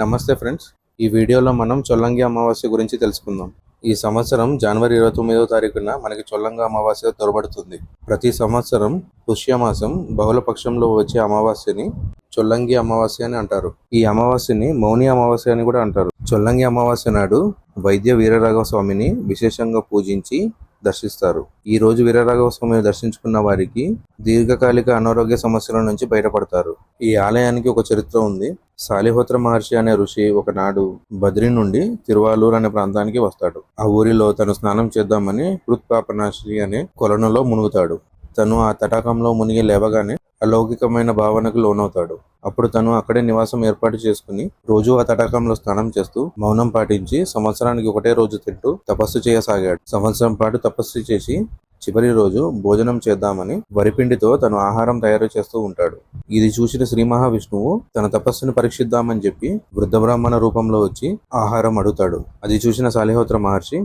నమస్తే ఫ్రెండ్స్. ఈ వీడియోలో మనం చొల్లంగి అమావాస్య గురించి తెలుసుకుందాం. ఈ సంవత్సరం జనవరి 29వ తారీఖున మనకి చొల్లంగి అమావాస్య దొరబడుతుంది. ప్రతి సంవత్సరం పుష్యమాసం బహుళపక్షంలో వచ్చే అమావాస్యని చొల్లంగి అమావాస్య అని అంటారు. ఈ అమావాస్యని మౌని అమావాస్య అని కూడా అంటారు. చొల్లంగి అమావాస్య నాడు వైద్య వీరరాఘవ స్వామిని విశేషంగా పూజించి దర్శిస్తారు. ఈ రోజు వీరరాఘవ స్వామిని దర్శించుకున్న వారికి దీర్ఘకాలిక అనారోగ్య సమస్యల నుంచి బయటపడతారు. ఈ ఆలయానికి ఒక చరిత్ర ఉంది. సాలిహోత్ర మహర్షి అనే ఋషి ఒకనాడు బద్రి నుండి తిరువాలూర్ అనే ప్రాంతానికి వస్తాడు. ఆ ఊరిలో తను స్నానం చేద్దామని హృత్పాపనాశి అనే కొలనులో మునుగుతాడు. తను ఆ తటాకంలో మునిగి లేవగానే అలౌకికమైన భావనకు లోనవుతాడు. అప్పుడు తను అక్కడే నివాసం ఏర్పాటు చేసుకుని రోజు ఆ తటాకంలో స్నానం చేస్తూ మౌనం పాటించి సంవత్సరానికి ఒకటే రోజు తింటూ తపస్సు చేయసాగాడు. సంవత్సరం పాటు తపస్సు చేసి చివరి రోజు భోజనం చేద్దామని వరిపిండితో తను ఆహారం తయారు చేస్తూ ఉంటాడు. ఇది చూసిన శ్రీ మహావిష్ణువు తన తపస్సును పరీక్షిద్దామని చెప్పి వృద్ధ బ్రాహ్మణ రూపంలో వచ్చి ఆహారం అడుగుతాడు. అది చూసిన సాలిహోత్ర మహర్షి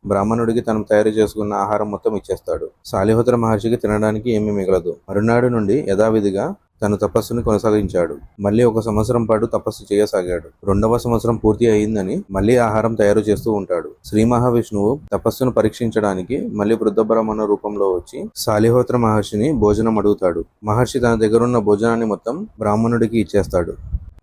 బ్రాహ్మణుడికి తను తయారు చేసుకున్న ఆహారం మొత్తం ఇచ్చేస్తాడు. సాలిహోత్ర మహర్షికి తినడానికి ఏమీ మిగలదు. మరునాడు నుండి యథావిధిగా తను తపస్సును కొనసాగించాడు. మళ్ళీ ఒక సంవత్సరం పాటు తపస్సు చేయసాగాడు. 2వ సంవత్సరం పూర్తి అయిందని మళ్ళీ ఆహారం తయారు చేస్తూ ఉంటాడు. శ్రీ మహావిష్ణువు తపస్సును పరీక్షించడానికి మళ్ళీ వృద్ధ బ్రాహ్మణ రూపంలో వచ్చి సాలిహోత్ర మహర్షిని భోజనం అడుగుతాడు. మహర్షి తన దగ్గరున్న భోజనాన్ని మొత్తం బ్రాహ్మణుడికి ఇచ్చేస్తాడు.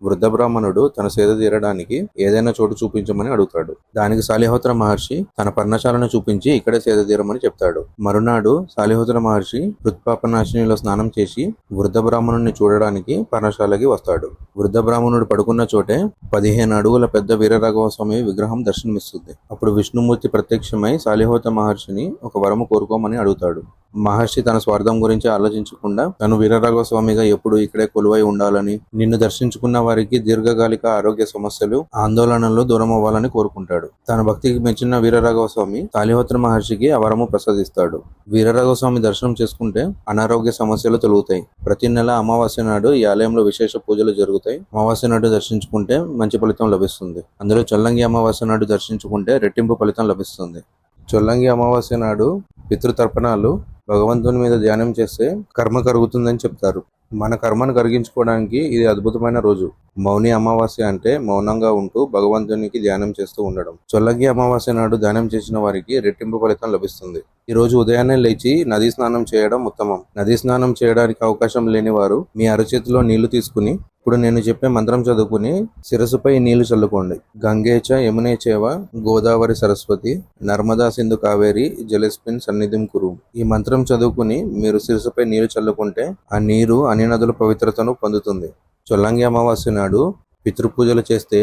వృద్ధ బ్రాహ్మణుడు తన సేద తీరడానికి ఏదైనా చోటు చూపించమని అడుగుతాడు. దానికి సాలిహోత్ర మహర్షి తన పర్ణశాలను చూపించి ఇక్కడే సేద తీరమని చెప్తాడు. మరునాడు సాలిహోత్ర మహర్షి హృత్పాపనాశినిలో స్నానం చేసి వృద్ధ బ్రాహ్మణుడిని చూడడానికి పర్ణశాలకి వస్తాడు. వృద్ధ బ్రాహ్మణుడు పడుకున్న చోటే 15 అడుగుల పెద్ద వీరరాఘవ స్వామి విగ్రహం దర్శనమిస్తుంది. అప్పుడు విష్ణుమూర్తి ప్రత్యక్షమై సాలిహోత్ర మహర్షిని ఒక వరము కోరుకోమని అడుగుతాడు. మహర్షి తన స్వార్థం గురించి ఆలోచించకుండా తను వీరరాఘవ స్వామిగా ఎప్పుడు ఇక్కడే కొలువై ఉండాలని, నిన్ను దర్శించుకున్న వారికి దీర్ఘకాలిక ఆరోగ్య సమస్యలు ఆందోళనలు దూరం అవ్వాలని కోరుకుంటాడు. తన భక్తికి మెచ్చిన వీరరాఘవ స్వామి సాలిహోత్ర మహర్షికి ఆ వరము ప్రసాదిస్తాడు. వీరరాఘవ స్వామి దర్శనం చేసుకుంటే అనారోగ్య సమస్యలు తొలగుతాయి. ప్రతి నెల అమావాస్య నాడు ఈ ఆలయంలో విశేష పూజలు జరుగుతాయి. అమావాస్య నాడు దర్శించుకుంటే మంచి ఫలితం లభిస్తుంది. అందులో చొల్లంగి అమావాస్య నాడు దర్శించుకుంటే రెట్టింపు ఫలితం లభిస్తుంది. చొల్లంగి అమావాస్య నాడు పితృతర్పణాలు భగవంతుని మీద ధ్యానం చేస్తే కర్మ కరుగుతుందని చెప్తారు. మన కర్మను కరిగించుకోవడానికి ఇది అద్భుతమైన రోజు. మౌని అమావాస్య అంటే మౌనంగా ఉంటూ భగవంతునికి ధ్యానం చేస్తూ ఉండడం. చొల్లంగి అమావాస్య నాడు ధ్యానం చేసిన వారికి రెట్టింపు ఫలితం లభిస్తుంది. ఈ రోజు ఉదయాన్నే లేచి నదీ స్నానం చేయడం ఉత్తమం. నదీ స్నానం చేయడానికి అవకాశం లేని వారు మీ అరచేతిలో నీళ్లు తీసుకుని ఇప్పుడు నేను చెప్పే మంత్రం చదువుకుని శిరస్సుపై నీళ్లు చల్లుకోండి. గంగేచ యమునే చేవ గోదావరి సరస్వతి నర్మదా సింధు కావేరి జలస్మిన్ సన్నిధిం కురు. ఈ మంత్రం చదువుకుని మీరు శిరస్సుపై నీళ్లు చల్లుకుంటే ఆ నీరు అన్ని నదుల పవిత్రతను పొందుతుంది. చొల్లంగి అమావాస్య నాడు పితృపూజలు చేస్తే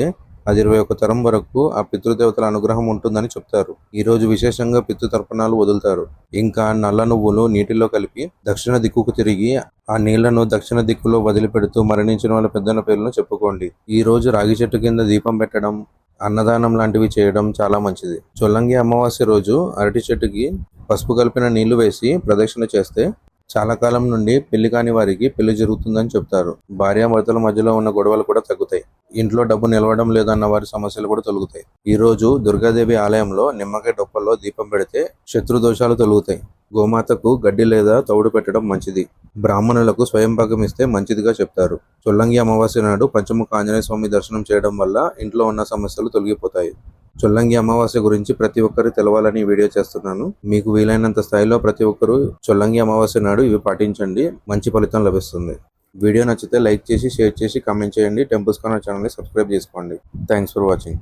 అది 21 తరం వరకు ఆ పితృదేవతల అనుగ్రహం ఉంటుందని చెప్తారు. ఈ రోజు విశేషంగా పితృతర్పణాలు వదులుతారు. ఇంకా నల్ల నువ్వులు నీటిలో కలిపి దక్షిణ దిక్కుకు తిరిగి ఆ నీళ్లను దక్షిణ దిక్కులో వదిలిపెడుతూ మరణించిన వాళ్ళ పెద్దల పేర్లను చెప్పుకోండి. ఈ రోజు రాగి చెట్టు కింద దీపం పెట్టడం, అన్నదానం లాంటివి చేయడం చాలా మంచిది. చొల్లంగి అమావాస్య రోజు అరటి చెట్టుకి పసుపు కలిపిన నీళ్లు వేసి ప్రదక్షిణ చేస్తే చాలా కాలం నుండి పెళ్లి కాని వారికి పెళ్లి జరుగుతుందని చెప్తారు. భార్యాభర్తల మధ్యలో ఉన్న గొడవలు కూడా తగ్గుతాయి. ఇంట్లో డబ్బు నిలవడం లేదన్న వారి సమస్యలు కూడా తొలగుతాయి. ఈ రోజు దుర్గాదేవి ఆలయంలో నిమ్మకాయ డొప్పల్లో దీపం పెడితే శత్రు దోషాలు తొలగుతాయి. గోమాతకు గడ్డి లేదా తౌడు పెట్టడం మంచిది. బ్రాహ్మణులకు స్వయం పాకం ఇస్తే మంచిదిగా చెప్తారు. చొల్లంగి అమావాస్య నాడు పంచముఖ ఆంజనేయ స్వామి దర్శనం చేయడం వల్ల ఇంట్లో ఉన్న సమస్యలు తొలగిపోతాయి. చొల్లంగి అమావాస్య గురించి ప్రతి ఒక్కరు తెలవాలని వీడియో చేస్తున్నాను. మీకు వీలైనంత స్థాయిలో ప్రతి ఒక్కరూ చొల్లంగి అమావాస్య నాడు ఇవి పాటించండి. మంచి ఫలితం లభిస్తుంది. వీడియో నచ్చితే లైక్ చేసి, షేర్ చేసి, కామెంట్ చేయండి. టెంపుల్స్ కార్నర్ ఛానల్ని సబ్స్క్రైబ్ చేసుకోండి. Thanks for watching.